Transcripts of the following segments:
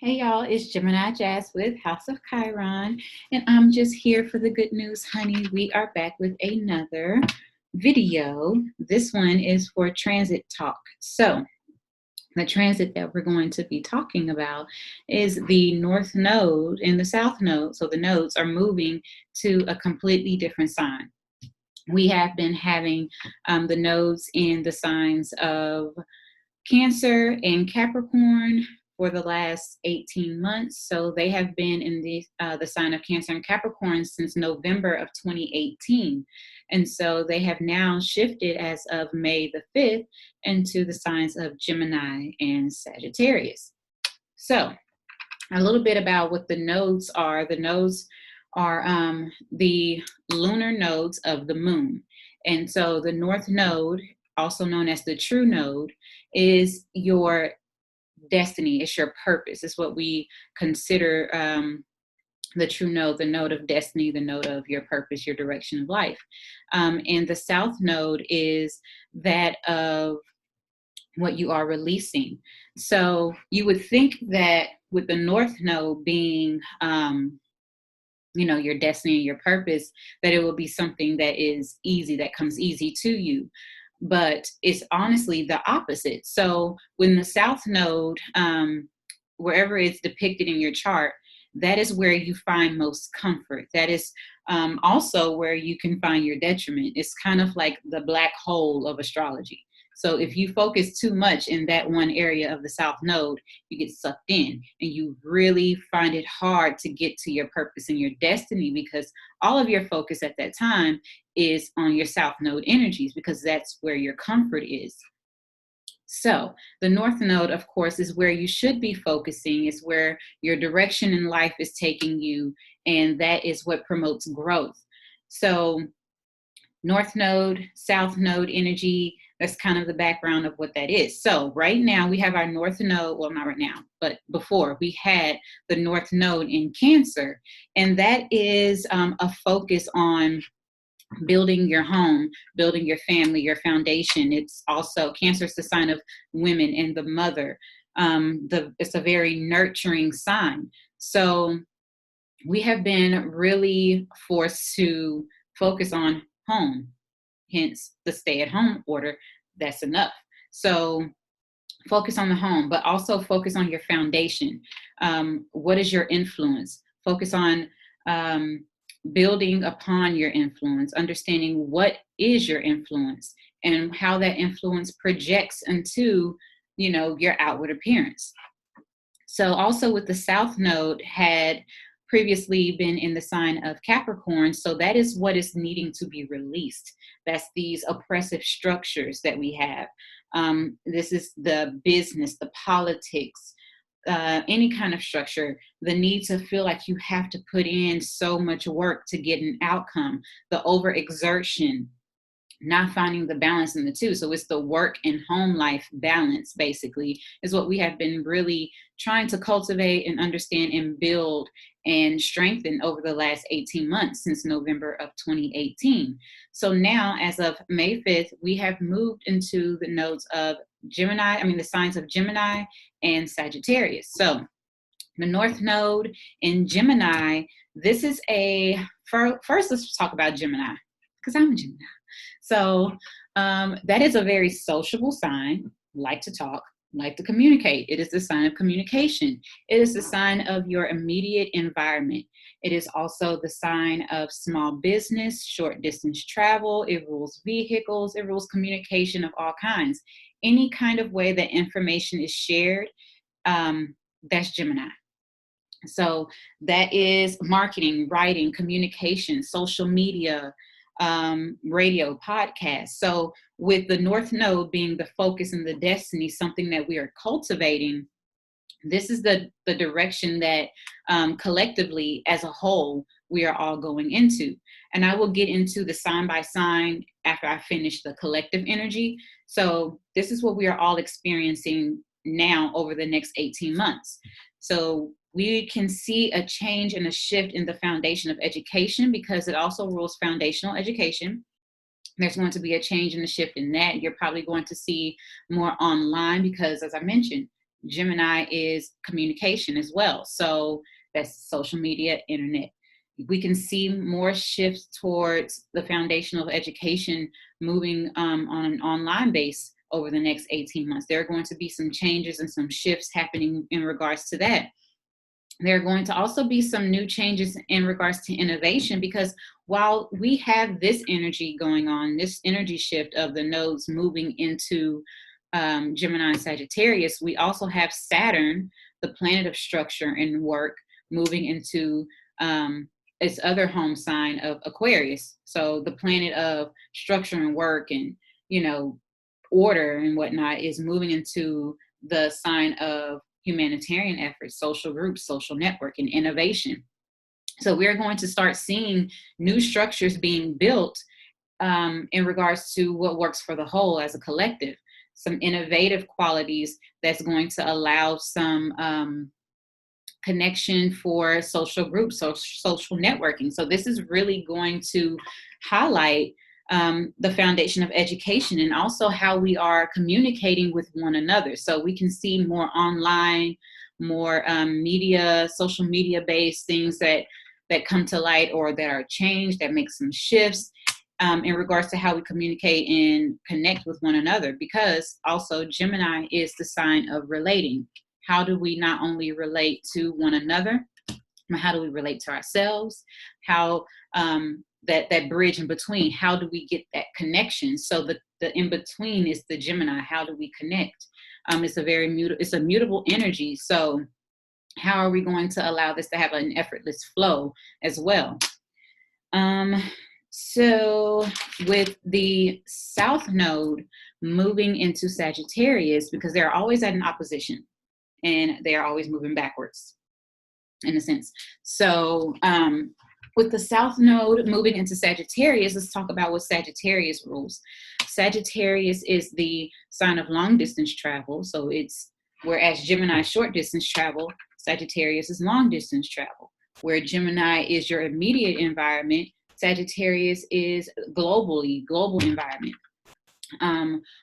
Hey y'all, it's Gemini Jazz with House of Chiron, and I'm just here for the good news, honey. We are back with another video. This one is for transit talk. So, the transit that we're going to be talking about is the North Node and the South Node. So, the nodes are moving to a completely different sign. We have been having the nodes in the signs of Cancer and Capricorn for the last 18 months. So they have been in the sign of Cancer and Capricorn since November of 2018. And so they have now shifted as of May the 5th into the signs of Gemini and Sagittarius. So a little bit about what the nodes are. The nodes are the lunar nodes of the moon. And so the North Node, also known as the true node, is your destiny. It's your purpose. It's what we consider the true node, the node of destiny, the node of your purpose, your direction of life. And the South Node is that of what you are releasing. So you would think that with the North Node being your destiny and your purpose, that it will be something that is easy, that comes easy to you. But it's honestly the opposite. So when the South Node, wherever it's depicted in your chart, that is where you find most comfort. That is also where you can find your detriment. It's kind of like the black hole of astrology. So if you focus too much in that one area of the South Node, you get sucked in and you really find it hard to get to your purpose and your destiny, because all of your focus at that time is on your South Node energies, because that's where your comfort is. So the North Node, of course, is where you should be focusing. It's where your direction in life is taking you, and that is what promotes growth. So North Node, South Node energy, that's kind of the background of what that is. So right now we have our North Node, well, not right now, but before we had the North Node in Cancer, and that is a focus on building your home, building your family, your foundation. It's also, Cancer is the sign of women and the mother. It's a very nurturing sign. So we have been really forced to focus on home, hence the stay-at-home order. That's enough. So focus on the home, but also focus on your foundation. What is your influence? Focus on building upon your influence, understanding what is your influence and how that influence projects into, your outward appearance. So also with the South Node had previously been in the sign of Capricorn. So that is what is needing to be released. That's these oppressive structures that we have. This is the business, the politics, any kind of structure, the need to feel like you have to put in so much work to get an outcome, the overexertion, not finding the balance in the two. So it's the work and home life balance, basically, is what we have been really trying to cultivate and understand and build and strengthen over the last 18 months since November of 2018. So now, as of May 5th, we have moved into the nodes of the signs of Gemini and Sagittarius. So the North Node in Gemini, this is first let's talk about Gemini, because I'm a Gemini. So that is a very sociable sign, like to talk, like to communicate. It is the sign of communication. It is the sign of your immediate environment. It is also the sign of small business, short distance travel. It rules vehicles. It rules communication of all kinds. Any kind of way that information is shared, that's Gemini. So that is marketing, writing, communication, social media, radio, podcast. So with the North Node being the focus and the destiny, something that we are cultivating, this is the direction that collectively as a whole we are all going into. And I will get into the sign by sign after I finish the collective energy. So this is what we are all experiencing now over the next 18 months. So we can see a change and a shift in the foundation of education, because it also rules foundational education. There's going to be a change and a shift in that. You're probably going to see more online because, as I mentioned, Gemini is communication as well. So that's social media, internet. We can see more shifts towards the foundational education moving on an online base over the next 18 months. There are going to be some changes and some shifts happening in regards to that. There are going to also be some new changes in regards to innovation, because while we have this energy going on, this energy shift of the nodes moving into Gemini and Sagittarius, we also have Saturn, the planet of structure and work, moving into its other home sign of Aquarius. So the planet of structure and work and, order and whatnot is moving into the sign of humanitarian efforts, social groups, social network, and innovation. So we're going to start seeing new structures being built in regards to what works for the whole as a collective. Some innovative qualities that's going to allow some connection for social groups, social networking. So this is really going to highlight the foundation of education and also how we are communicating with one another. So we can see more online, more media, social media based things that come to light or that are changed, that make some shifts in regards to how we communicate and connect with one another. Because also Gemini is the sign of relating. How do we not only relate to one another, but how do we relate to ourselves? How that bridge in between, how do we get that connection? So the in between is the Gemini. How do we connect? It's a mutable energy. So how are we going to allow this to have an effortless flow as well? So with the South Node moving into Sagittarius, because they're always at an opposition and they are always moving backwards in a sense. So with the South Node moving into Sagittarius, let's talk about what Sagittarius rules. Sagittarius is the sign of long distance travel. So it's, whereas Gemini is short distance travel, Sagittarius is long distance travel. Where Gemini is your immediate environment, Sagittarius is global environment.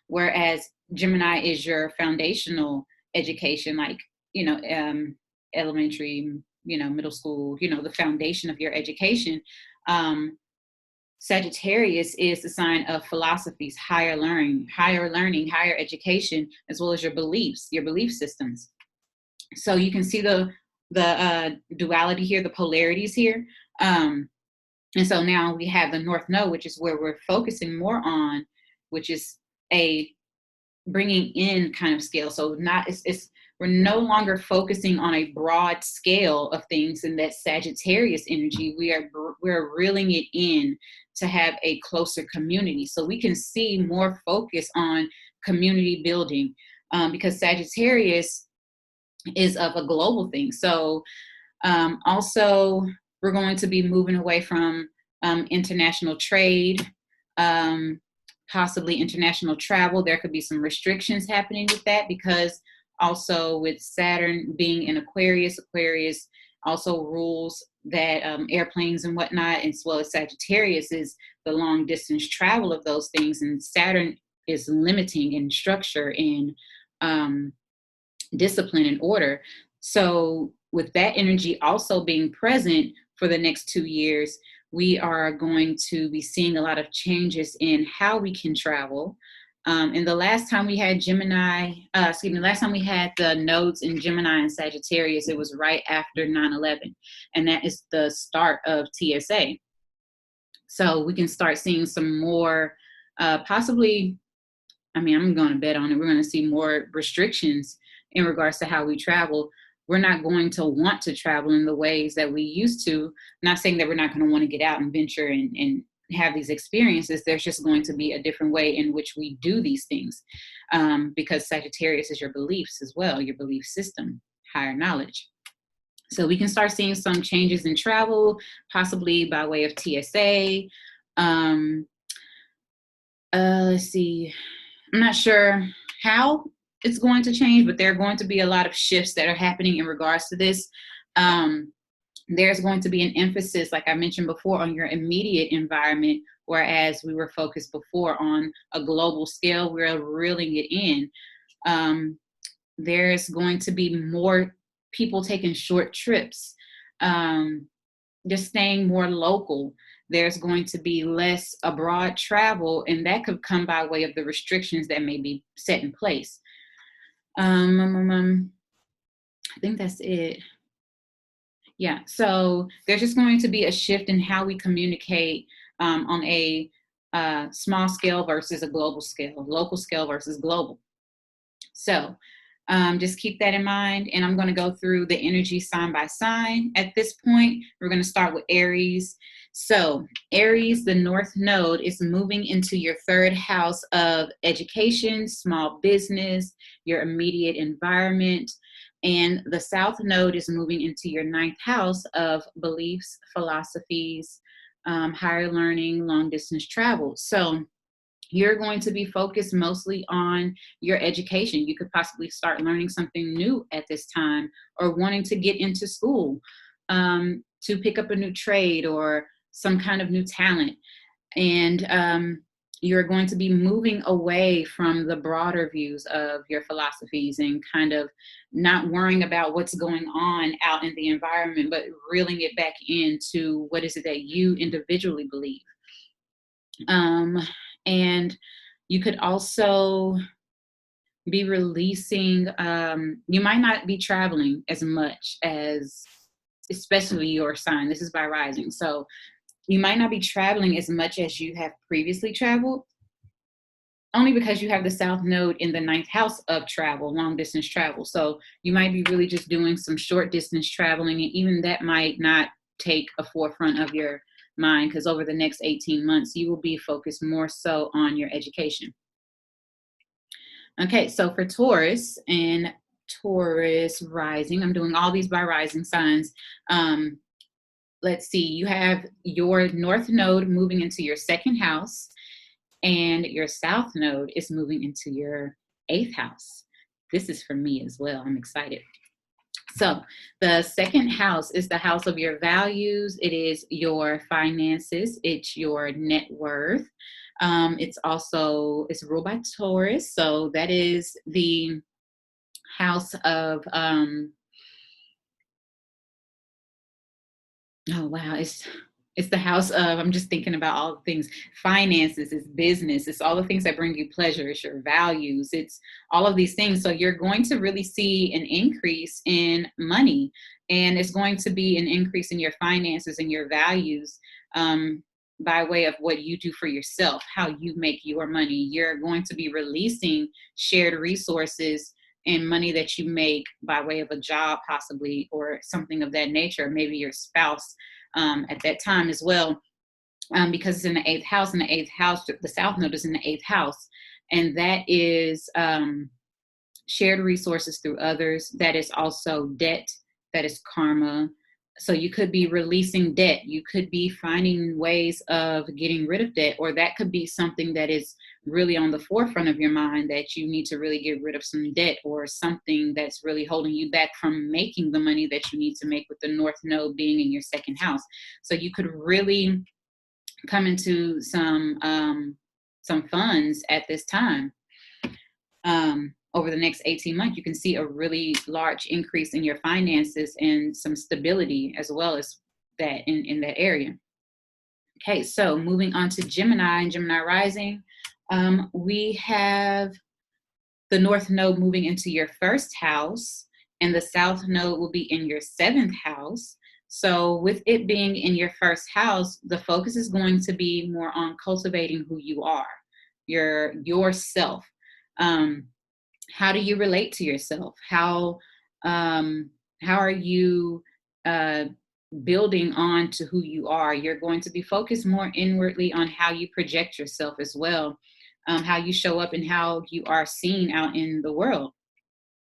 Whereas Gemini is your foundational education, like, elementary, middle school, the foundation of your education. Sagittarius is the sign of philosophies, higher learning, higher education, as well as your beliefs, your belief systems. So you can see the duality here, the polarities here. And so now we have the North Node, which is where we're focusing more on, which is a bringing in kind of scale. So we're no longer focusing on a broad scale of things in that Sagittarius energy. We're reeling it in to have a closer community. So we can see more focus on community building because Sagittarius is of a global thing. So also we're going to be moving away from international trade, possibly international travel. There could be some restrictions happening with that, because also with Saturn being in Aquarius also rules that airplanes and whatnot, as well as Sagittarius is the long distance travel of those things. And Saturn is limiting in structure and discipline and order. So with that energy also being present for the next 2 years, we are going to be seeing a lot of changes in how we can travel. And the last time we had last time we had the nodes in Gemini and Sagittarius, it was right after 9/11. And that is the start of TSA. So we can start seeing some more, possibly, I'm going to bet on it, we're going to see more restrictions in regards to how we travel. We're not going to want to travel in the ways that we used to. Not saying that we're not going to want to get out and venture and have these experiences. There's just going to be a different way in which we do these things, because Sagittarius is your beliefs as well, your belief system, higher knowledge. So we can start seeing some changes in travel, possibly by way of TSA. Let's see. I'm not sure how it's going to change, but there are going to be a lot of shifts that are happening in regards to this. There's going to be an emphasis, like I mentioned before, on your immediate environment, whereas we were focused before on a global scale. We're reeling it in. there's going to be more people taking short trips, just staying more local. There's going to be less abroad travel, and that could come by way of the restrictions that may be set in place. I think that's it. Yeah, so there's just going to be a shift in how we communicate on a small scale versus a global scale, local scale versus global. So just keep that in mind. And I'm going to go through the energy sign by sign. At this point, we're going to start with Aries. So Aries, the North Node, is moving into your third house of education, small business, your immediate environment. And the South Node is moving into your ninth house of beliefs, philosophies, higher learning, long distance travel. So you're going to be focused mostly on your education. You could possibly start learning something new at this time, or wanting to get into school, to pick up a new trade or some kind of new talent. And you're going to be moving away from the broader views of your philosophies and kind of not worrying about what's going on out in the environment, but reeling it back into what is it that you individually believe. And you could also be releasing, you might not be traveling as much as, especially your sign. This is by rising. So you might not be traveling as much as you have previously traveled, only because you have the South Node in the ninth house of travel, long distance travel. So you might be really just doing some short distance traveling, and even that might not take a forefront of your mind, because over the next 18 months, you will be focused more so on your education. Okay, so for Taurus and Taurus rising, I'm doing all these by rising signs. Let's see, you have your North Node moving into your second house, and your South Node is moving into your eighth house. This is for me as well. I'm excited. So the second house is the house of your values. It is your finances. It's your net worth. It's ruled by Taurus. So that is the house of, oh wow, it's the house of, I'm just thinking about all the things, finances, it's business, it's all the things that bring you pleasure, it's your values, it's all of these things. So you're going to really see an increase in money, and it's going to be an increase in your finances and your values by way of what you do for yourself, how you make your money. You're going to be releasing shared resources and money that you make by way of a job possibly, or something of that nature, maybe your spouse at that time as well, because it's in the eighth house. In the eighth house, the South Node is in the eighth house, and that is shared resources through others. That is also debt. That is karma. So you could be releasing debt. You could be finding ways of getting rid of debt, or that could be something that is really on the forefront of your mind, that you need to really get rid of some debt, or something that's really holding you back from making the money that you need to make, with the North Node being in your second house. So you could really come into some funds at this time. Over the next 18 months, you can see a really large increase in your finances and some stability as well as that in that area. Okay, so moving on to Gemini and Gemini rising, we have the North Node moving into your first house, and the South Node will be in your seventh house. So with it being in your first house, the focus is going to be more on cultivating who you are, yourself. How do you relate to yourself? How are you building on to who you are? You're going to be focused more inwardly on how you project yourself as well, how you show up and how you are seen out in the world.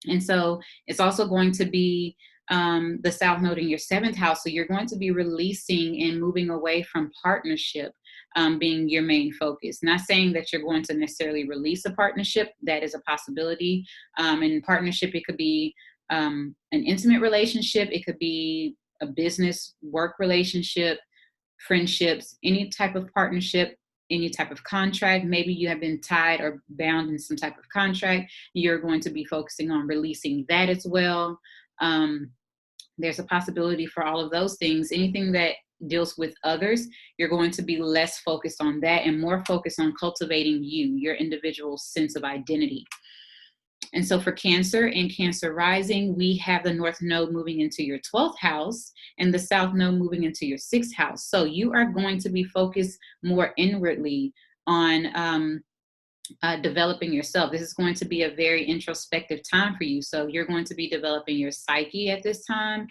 And so it's also going to be the South Node in your seventh house. So you're going to be releasing and moving away from partnership being your main focus. Not saying that you're going to necessarily release a partnership. That is a possibility. In partnership, it could be an intimate relationship. It could be a business work relationship, friendships, any type of partnership. any type of contract. Maybe you have been tied or bound in some type of contract. You're going to be focusing on releasing that as well. There's a possibility for all of those things. Anything that deals with others, you're going to be less focused on that and more focused on cultivating you, your individual sense of identity. And so for Cancer and Cancer rising, we have the North Node moving into your 12th house and the South Node moving into your 6th house. So you are going to be focused more inwardly on developing yourself. This is going to be a very introspective time for you. So you're going to be developing your psyche at this time,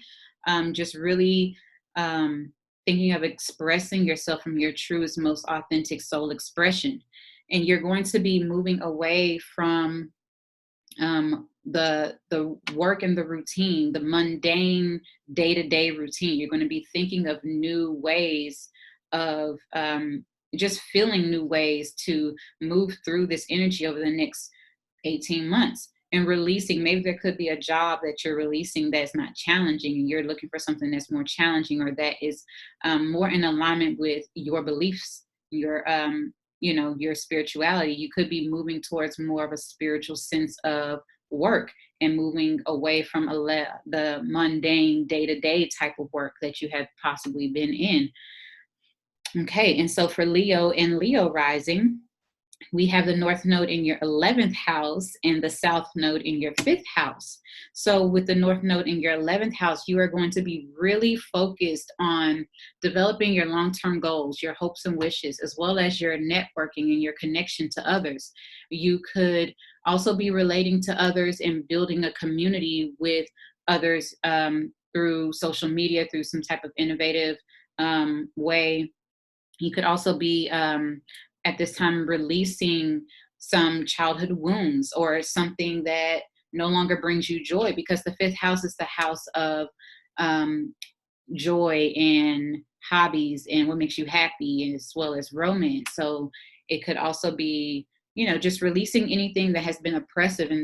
just really thinking of expressing yourself from your truest, most authentic soul expression. And you're going to be moving away from the work and the routine, the mundane day-to-day routine. You're going to be thinking of new ways of just feeling new ways to move through this energy over the next 18 months and releasing. Maybe there could be a job that you're releasing that's not challenging and you're looking for something that's more challenging or that is more in alignment with your beliefs, your spirituality. You could be moving towards more of a spiritual sense of work and moving away from the mundane day-to-day type of work that you have possibly been in. Okay, and so for Leo and Leo rising, we have the North Node in your 11th house and the South Node in your 5th house. So with the North Node in your 11th house, you are going to be really focused on developing your long-term goals, your hopes and wishes, as well as your networking and your connection to others. You could also be relating to others and building a community with others through social media, through some type of innovative way. You could also be at this time releasing some childhood wounds or something that no longer brings you joy, because the 5th house is the house of joy and hobbies and what makes you happy, as well as romance. So it could also be, just releasing anything that has been oppressive in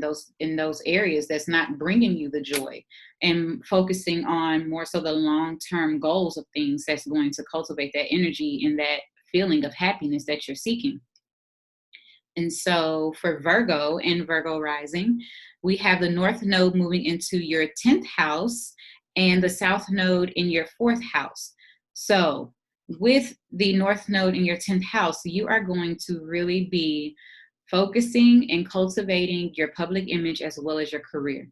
those areas that's not bringing you the joy, and focusing on more so the long-term goals of things that's going to cultivate that energy and that feeling of happiness that you're seeking. And so for Virgo and Virgo rising, we have the North Node moving into your 10th house and the South Node in your 4th house. So with the North Node in your 10th house, you are going to really be focusing and cultivating your public image as well as your career.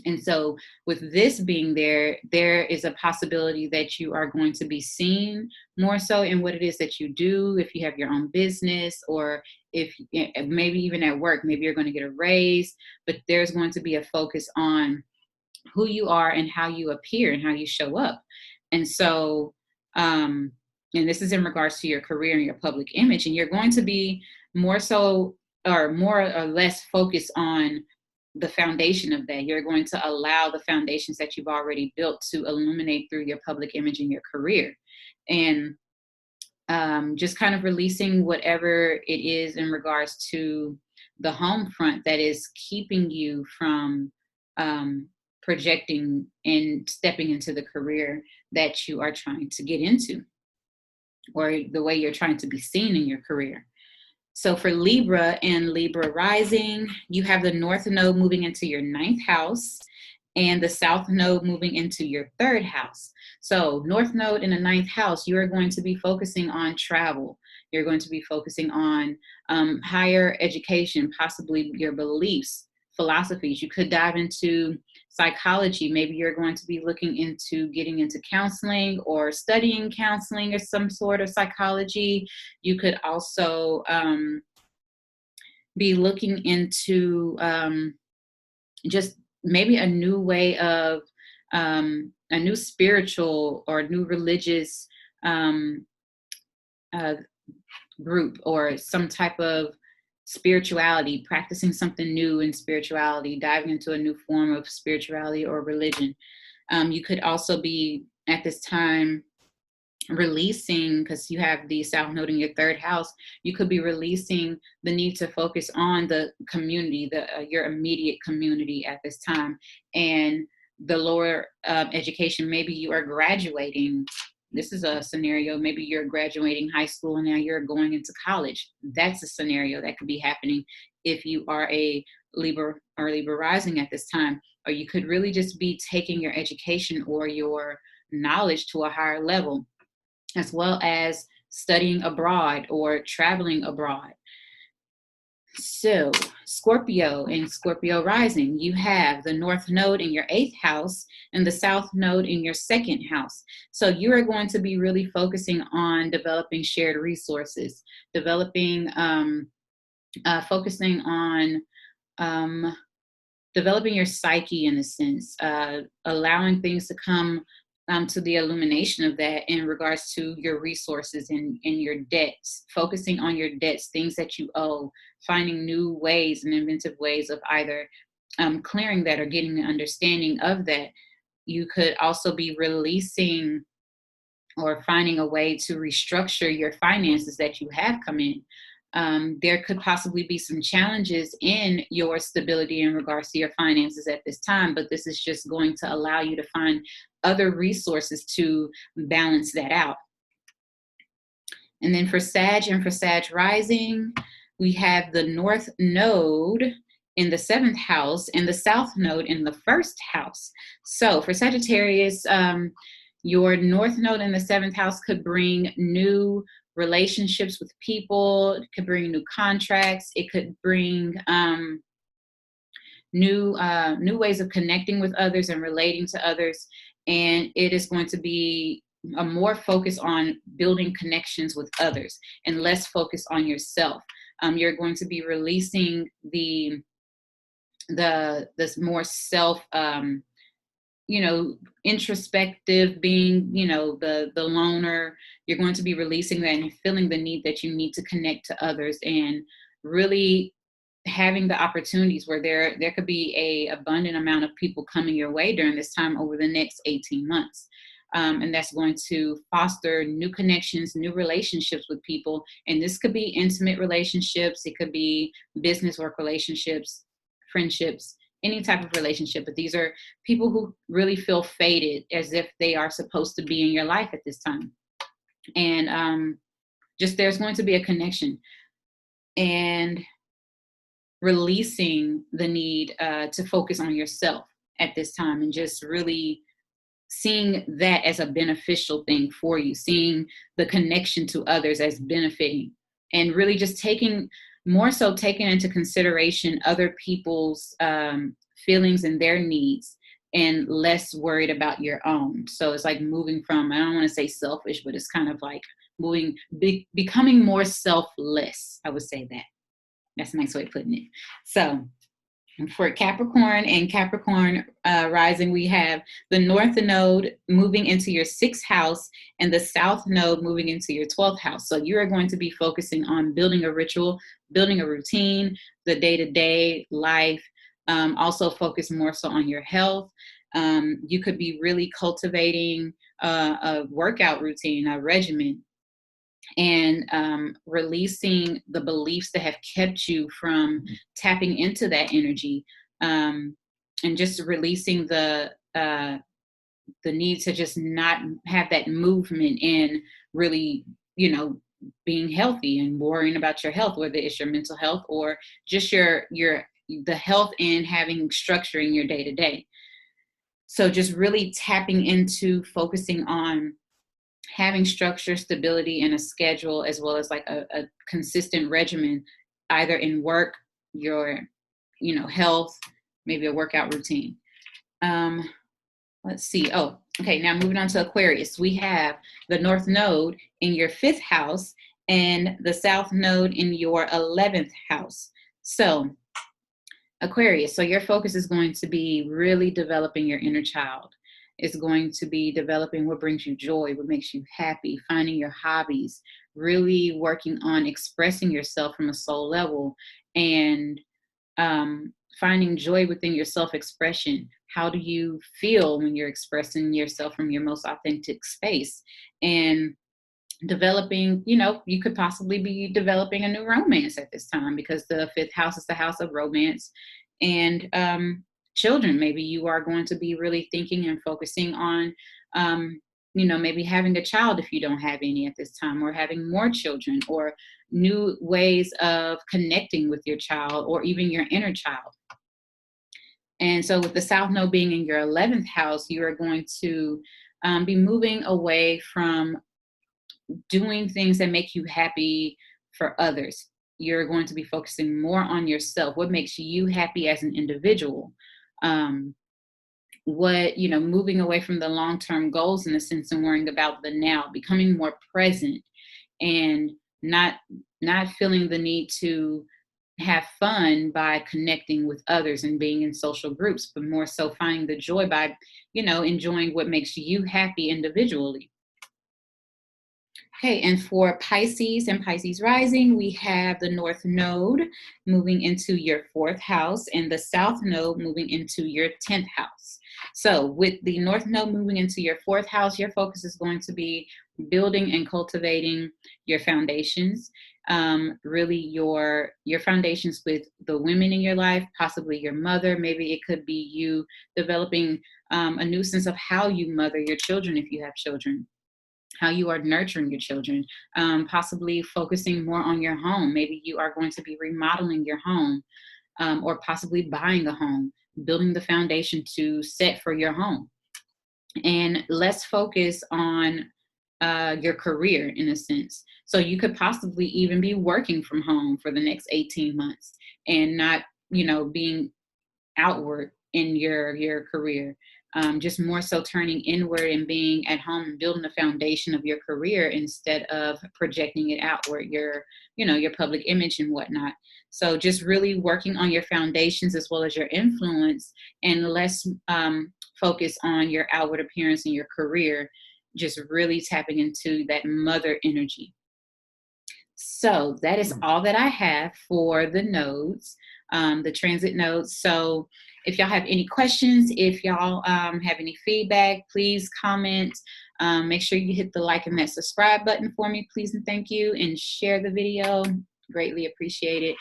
And so with this being there is a possibility that you are going to be seen more so in what it is that you do. If you have your own business, or if maybe even at work, maybe you're going to get a raise, but there's going to be a focus on who you are and how you appear and how you show up. And so, and this is in regards to your career and your public image, and you're going to be more or less focused on the foundation of that. You're going to allow the foundations that you've already built to illuminate through your public image and your career. And just kind of releasing whatever it is in regards to the home front that is keeping you from projecting and stepping into the career that you are trying to get into, or the way you're trying to be seen in your career. So for Libra and Libra rising, you have the North Node moving into your 9th house and the South Node moving into your 3rd house. So North Node in the 9th house, you are going to be focusing on travel. You're going to be focusing on higher education, possibly your beliefs, philosophies. You could dive into psychology. Maybe you're going to be looking into getting into counseling or studying counseling or some sort of psychology. You could also be looking into just maybe a new way of a new spiritual or new religious group, or some type of spirituality, practicing something new in spirituality, diving into a new form of spirituality or religion. You could also be at this time releasing, because you have the South Node in your 3rd house, you could be releasing the need to focus on the community, your immediate community at this time, and the lower education. Maybe you are graduating this is a scenario. Maybe you're graduating high school and now you're going into college. That's a scenario that could be happening if you are a Libra or Libra rising at this time. Or you could really just be taking your education or your knowledge to a higher level, as well as studying abroad or traveling abroad. So Scorpio and Scorpio rising, you have the North Node in your 8th house and the South Node in your 2nd house. So you are going to be really focusing on developing shared resources, focusing on developing your psyche in a sense, allowing things to come to the illumination of that in regards to your resources and your debts, focusing on your debts, things that you owe, finding new ways and inventive ways of either clearing that or getting an understanding of that. You could also be releasing or finding a way to restructure your finances that you have come in. There could possibly be some challenges in your stability in regards to your finances at this time, but this is just going to allow you to find other resources to balance that out. And then for Sag and for Sag rising, we have the North Node in the 7th house and the South Node in the 1st house. So for Sagittarius, your North Node in the 7th house could bring new relationships with people. It could bring new contracts. It could bring new ways of connecting with others and relating to others. And it is going to be a more focus on building connections with others and less focus on yourself. You're going to be releasing this more self, introspective, being, the loner. You're going to be releasing that and feeling the need that you need to connect to others, and really having the opportunities where there could be a abundant amount of people coming your way during this time over the next 18 months. And that's going to foster new connections, new relationships with people. And this could be intimate relationships. It could be business work relationships, friendships, any type of relationship. But these are people who really feel fated, as if they are supposed to be in your life at this time. And just there's going to be a connection. And releasing the need to focus on yourself at this time, and just really seeing that as a beneficial thing for you, seeing the connection to others as benefiting, and really just taking into consideration other people's feelings and their needs, and less worried about your own. So it's like moving from, I don't want to say selfish, but it's kind of like becoming more selfless. I would say that. That's a nice way of putting it. So for Capricorn and Capricorn rising, we have the North Node moving into your 6th house and the South Node moving into your 12th house. So you are going to be focusing on building a ritual, building a routine, the day-to-day life. Also focus more so on your health. You could be really cultivating a workout routine, a regimen, and releasing the beliefs that have kept you from tapping into that energy, and just releasing the need to just not have that movement in really, being healthy and worrying about your health, whether it's your mental health or just the health in having structure in your day to day. So just really tapping into focusing on having structure, stability, and a schedule, as well as like a consistent regimen, either in work, your, health, maybe a workout routine. Let's see. Oh, okay. Now moving on to Aquarius, we have the North Node in your 5th house and the South Node in your 11th house. So Aquarius, so your focus is going to be really developing your inner child. It's going to be developing what brings you joy, what makes you happy, finding your hobbies, really working on expressing yourself from a soul level, and finding joy within your self-expression. How do you feel when you're expressing yourself from your most authentic space? And developing, you could possibly be developing a new romance at this time, because the 5th house is the house of romance. And children, maybe you are going to be really thinking and focusing on maybe having a child if you don't have any at this time, or having more children, or new ways of connecting with your child, or even your inner child. And so with the South Node being in your 11th house, you are going to be moving away from doing things that make you happy for others. You're going to be focusing more on yourself, what makes you happy as an individual. Moving away from the long-term goals in a sense, and worrying about the now, becoming more present, and not feeling the need to have fun by connecting with others and being in social groups, but more so finding the joy by, enjoying what makes you happy individually. Okay, and for Pisces and Pisces rising, we have the North Node moving into your 4th house and the South Node moving into your 10th house. So with the North Node moving into your 4th house, your focus is going to be building and cultivating your foundations, really your foundations with the women in your life, possibly your mother. Maybe it could be you developing a new sense of how you mother your children if you have children, how you are nurturing your children, possibly focusing more on your home. Maybe you are going to be remodeling your home, or possibly buying a home, building the foundation to set for your home. And less focus on your career in a sense. So you could possibly even be working from home for the next 18 months and not, being outward in your career. Just more so turning inward and being at home and building the foundation of your career instead of projecting it outward, your public image and whatnot. So just really working on your foundations as well as your influence, and less focus on your outward appearance and your career, just really tapping into that mother energy. So that is all that I have for the nodes, the transit nodes. So if y'all have any questions, if y'all have any feedback, please comment. Make sure you hit the like and that subscribe button for me, please and thank you, and share the video. Greatly appreciate it.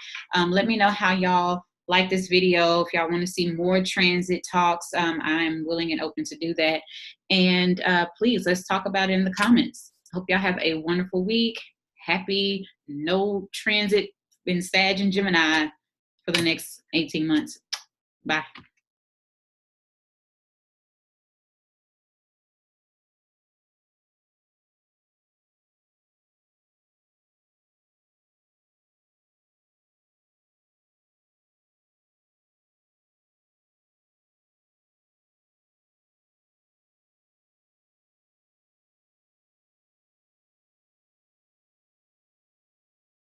Let me know how y'all like this video. If y'all want to see more transit talks, I'm willing and open to do that. And please, let's talk about it in the comments. Hope y'all have a wonderful week. Happy no transit in Sag and Gemini for the next 18 months. Bye.